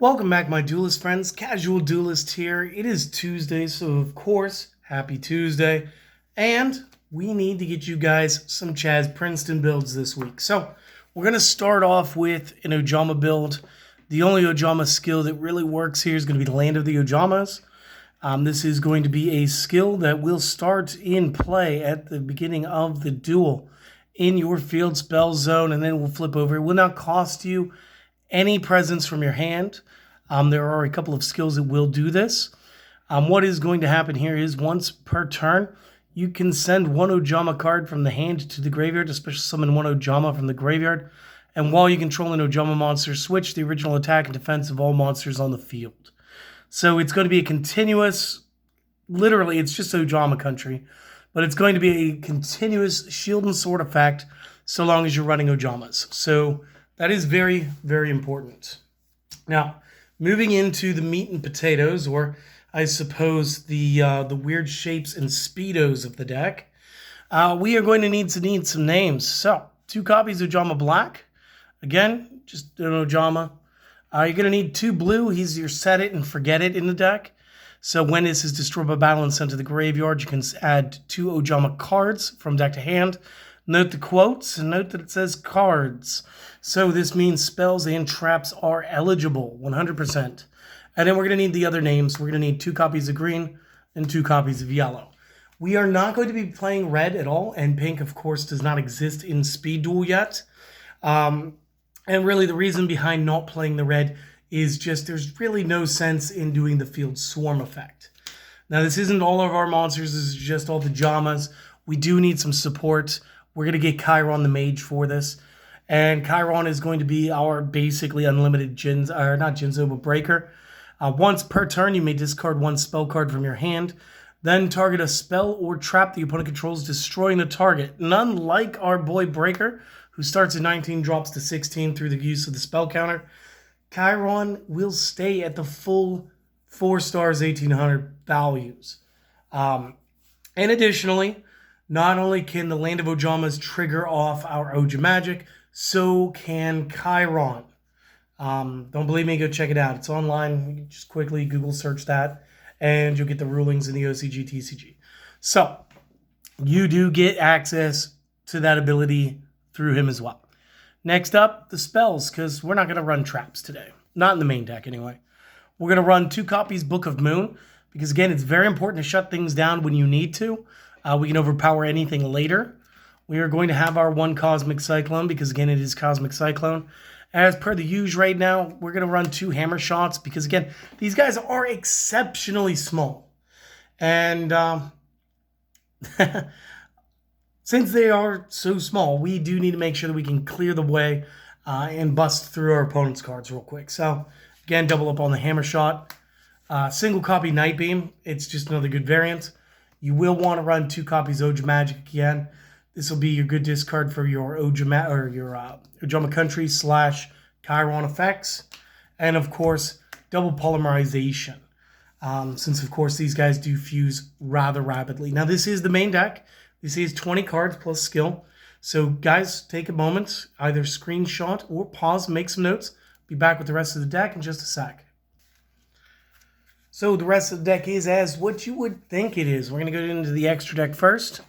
Welcome back, my duelist friends. Casual Duelist here. It is Tuesday, so of course, happy Tuesday. And we need to get you guys some Chazz Princeton builds this week. So we're going to start off with an Ojama build. The only Ojama skill that really works here is going to be the Land of the Ojamas. This is going to be a skill that will start in play at the beginning of the duel in your field spell zone, and then we'll flip over. It will not cost you any presence from your hand. There are a couple of skills that will do this. What is going to happen here is once per turn, you can send one Ojama card from the hand to the graveyard, especially summon one Ojama from the graveyard. And while you control an Ojama monster, switch the original attack and defense of all monsters on the field. So it's going to be a continuous, literally, it's just Ojama country, but it's going to be a continuous shield and sword effect so long as you're running Ojamas. So that is very, very important. Now, moving into the meat and potatoes, or I suppose the weird shapes and speedos of the deck, we are going to need some names. So, 2 copies of Ojama Black. Again, just an Ojama. You're going to need 2 blue. He's your set it and forget it in the deck. So when this is destroyed by battle and sent to the graveyard, you can add 2 Ojama cards from deck to hand. Note the quotes and note that it says cards. So this means spells and traps are eligible, 100%. And then we're going to need the other names. We're going to need 2 copies of green and 2 copies of yellow. We are not going to be playing red at all, and pink, of course, does not exist in Speed Duel yet. And really the reason behind not playing the red is just there's really no sense in doing the field swarm effect. Now, this isn't all of our monsters. This is just all the Jamas. We do need some support. We're going to get Chiron the Mage for this. And Chiron is going to be our basically unlimited breaker. Once per turn, you may discard 1 spell card from your hand. Then target a spell or trap the opponent controls, destroying the target. None like our boy Breaker, who starts at 19, drops to 16 through the use of the spell counter. Chiron will stay at the full 4 stars, 1800 values. And additionally, not only can the Land of Ojamas trigger off our Oja magic, so can Chiron. Don't believe me? Go check it out. It's online. You can just quickly Google search that, and you'll get the rulings in the OCG TCG. So you do get access to that ability through him as well. Next up, the spells, because we're not going to run traps today. Not in the main deck, anyway. We're going to run 2 copies Book of Moon, because, again, it's very important to shut things down when you need to. We can overpower anything later. We are going to have our 1 Cosmic Cyclone, because, again, it is Cosmic Cyclone. As per the use right now, we're going to run 2 Hammer Shots, because, again, these guys are exceptionally small. And since they are so small, we do need to make sure that we can clear the way and bust through our opponent's cards real quick. So, again, double up on the Hammer Shot. Single copy Night Beam. It's just another good variant. You will want to run 2 copies Oja Magic again. This will be your good discard for your Ojama Country / Chiron effects. And, of course, double Polymerization. Since, of course, these guys do fuse rather rapidly. Now, this is the main deck. This is 20 cards plus skill. So, guys, take a moment, either screenshot or pause, make some notes. Be back with the rest of the deck in just a sec. So, the rest of the deck is as what you would think it is. We're going to go into the extra deck first.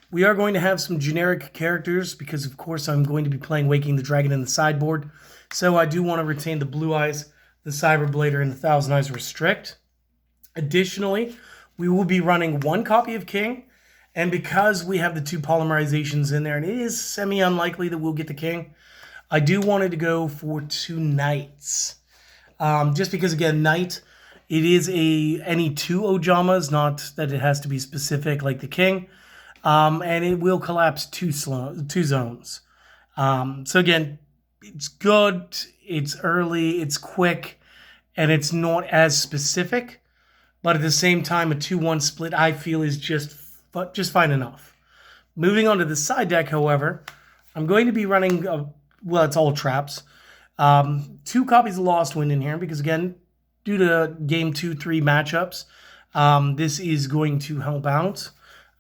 We are going to have some generic characters because, of course, I'm going to be playing Waking the Dragon in the sideboard. So, I do want to retain the Blue Eyes, the Cyberblader, and the Thousand Eyes Restrict. Additionally, we will be running 1 copy of King. And because we have the 2 polymerizations in there, and it is semi-unlikely that we'll get the King, I do want to go for 2 Knights. Just because, again, Knight, it is any 2 Ojamas, not that it has to be specific like the King. And it will collapse 2 zones. So, again, it's good, it's early, it's quick, and it's not as specific. But at the same time, a 2-1 split, I feel, is just fine enough. Moving on to the side deck, however, I'm going to be running, well, it's all traps. 2 copies of Lost Wind in here, because, again, due to game 2-3 matchups, this is going to help out.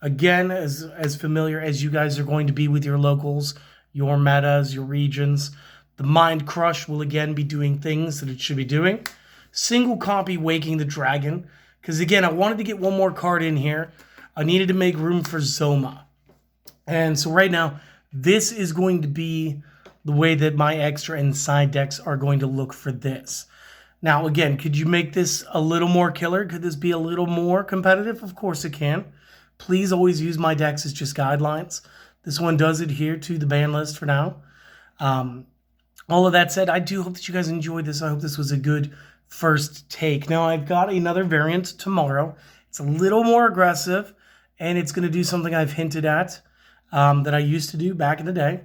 Again, as familiar as you guys are going to be with your locals, your metas, your regions, The Mind Crush will again be doing things that it should be doing. Single copy Waking the Dragon, because again, I wanted to get one more card in here. I needed to make room for Zoma. And so right now, this is going to be the way that my extra and side decks are going to look for this. Now, again, could you make this a little more killer? Could this be a little more competitive? Of course it can. Please always use my decks as just guidelines. This one does adhere to the ban list for now. All of that said, I do hope that you guys enjoyed this. I hope this was a good first take. Now, I've got another variant tomorrow. It's a little more aggressive, and it's going to do something I've hinted at that I used to do back in the day.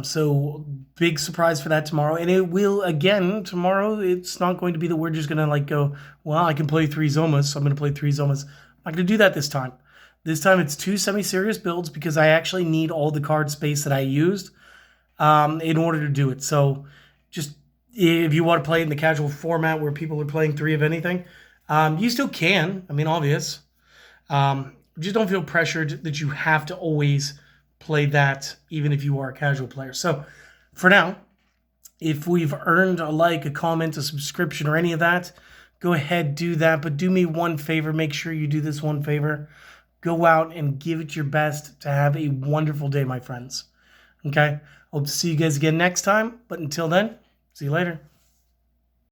So big surprise for that tomorrow. And it will, again, tomorrow, it's not going to be that we're just going to like go, well, I can play 3 Zomas, so I'm going to play 3 Zomas. I'm not going to do that this time. This time it's 2 semi-serious builds because I actually need all the card space that I used in order to do it. So just if you want to play in the casual format where people are playing 3 of anything, you still can. I mean, obvious. Just don't feel pressured that you have to always play that even if you are a casual player. So for now, if we've earned a like, a comment, a subscription, or any of that, go ahead, do that. But do me one favor. Make sure you do this one favor. Go out and give it your best to have a wonderful day, my friends. Okay? Hope to see you guys again next time. But until then, see you later.